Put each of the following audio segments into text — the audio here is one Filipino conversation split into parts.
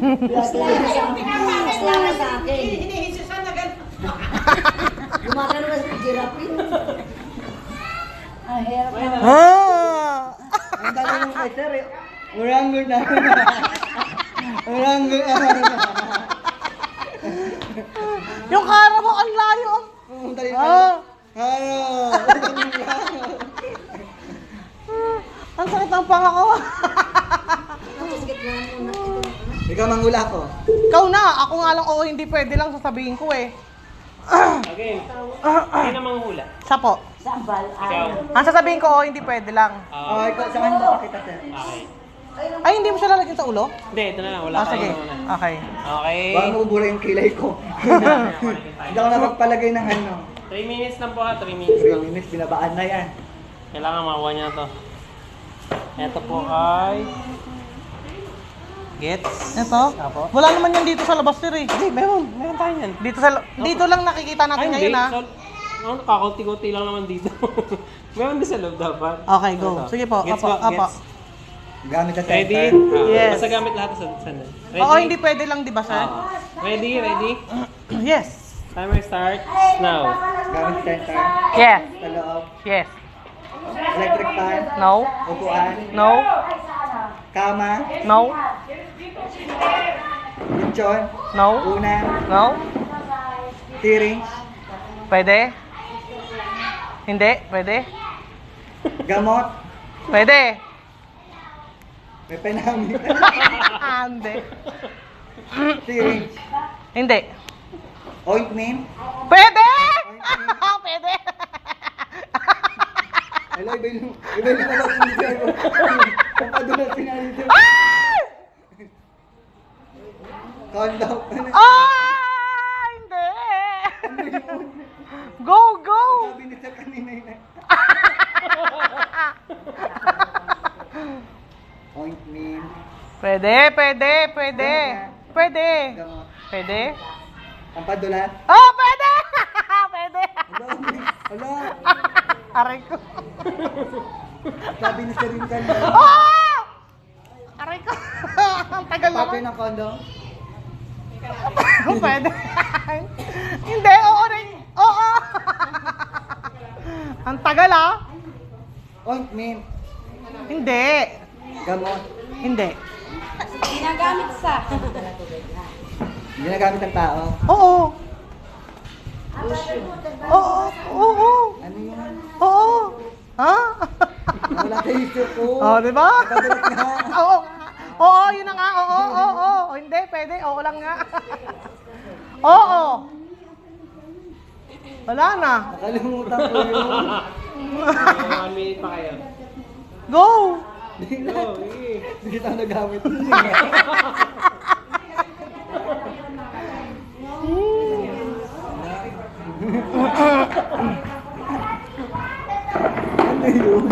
Pinapakit sa akin. Hinihisusan na gano'n. Gumagano na sa giraffe. Ang hirap na. Ang dali ng kay sir eh. Orangutan na. Orangutan na. Yung kara mo, ang layo. Ang dali na. Ano? Ang sakit ng panga ko. Ikaw manghula ko. Ikaw na, ako nga lang, oo, hindi pwede lang sasabihin ko eh. Okay. Hindi na manghula. Siya po. Sambal. Ikaw. Ang sasabihin ko, oo, hindi pwede lang. Oh, ikaw sa akin makakita sir. Okay. Ay, hindi mo siya lalagyan sa ulo? Hindi, ito na lang. Wala Ah, ka sige. muna. Okay. Okay. Baka mabubura yung kilay ko. Hindi ako nakapalagay ng ano. 3 minutes lang po ha. 3 minutes 3 lang. minutes, binabaan na yan. Kailangan makuha niya to. Ito po ay... Gets? Ito? Apo. Wala naman yan dito sa labas, sir eh. Hindi, meron. Meron tayo yan. Dito lang nakikita natin ngayon, ha? Kakaunti-kunti lang naman dito. Meron din sa loob dapat. Okay, go. Ito. Sige po, Gets apo, ba? apo. Gets? Gamit sa Ready? center. Yes. Basta gamit lahat sa sandal. Ready? Oo, hindi pwede lang, di ba, sir? Ready? Ready? Yes. Timer start now. Gamit sa center. Yes. Sa loob. Yes. Electric fan. No. Upuan. No. Kama. No. Lechon. No. Unan. No. Syringe. Pwede? Hindi? Pwede? Gamot. Pwede? May penamit. Hindi. Syringe. Hindi. Ointment. Pwede! Pwede! Hello, iba yung nalang sinisay ko. Papadulas sinalito. Condom. Hindi! Go, go! Sabi ni sir kanina yun. Ointment. Pwede, pwede, pwede. Pwede. Gamot. Pwede? Pampadulas. Oh, pwede! Pwede! Hello. Aray ko. Sabi ni sir yung kanina. Oh! Aray ko. Ang tagal Papi naman. ng condom. Pwede. Hindi, oo rin. Oo. Ang tagal ah. Ointment. Hindi. Gamot. Hindi. Ginagamit sa... Ginagamit ng tao. Oo. Oo. Oo. Ano yun? Oo. Ha? Wala sa isip ko. Oh, di ba? Papadulas nga. Oo. Oo, yun na nga. Oo, oo, oo. Hindi, pwede. Oo lang nga. Oo. Wala na. Nakalimutan ko yun. 1 minute pa kayo. Go! Hindi na. Go, sige. Hindi tayo nagamit.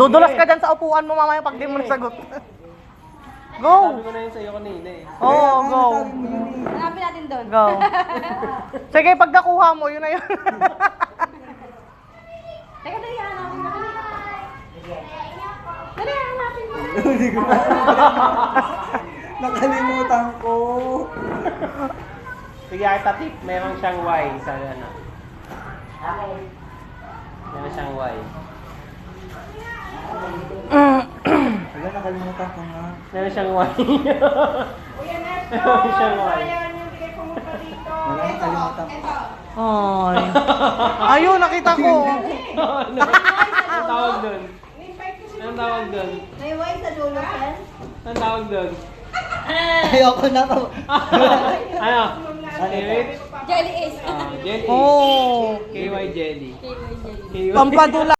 Dudulas ka dyan sa upuan mo mamaya pag di mo nasagot. Go! Sabi ko na yun sa'yo kanina eh. Oo, go. Hanapin natin doon. Go. Sige, pag nakuha mo, yun na yun. Teka, dali, hanapin mo. Dali, hanapin mo. Hindi ko na. Nakalimutan ko. Sige, kita tip. Meron siyang Y sa ano. Meron siyang Y. Wala, nakalimutan ko nga. Meron siyang Y. Meron siyang Y. Wala, nakalimutan ko. Ay. Ayun, nakita ko. Anong tawag doon? Anong tawag doon? May wine sa dulo, sir? Anong tawag doon? Ayoko na to. Ano? Spirit? Jelly is. Jelly. Oh. KY jelly. Jelly. KY. Pampadula.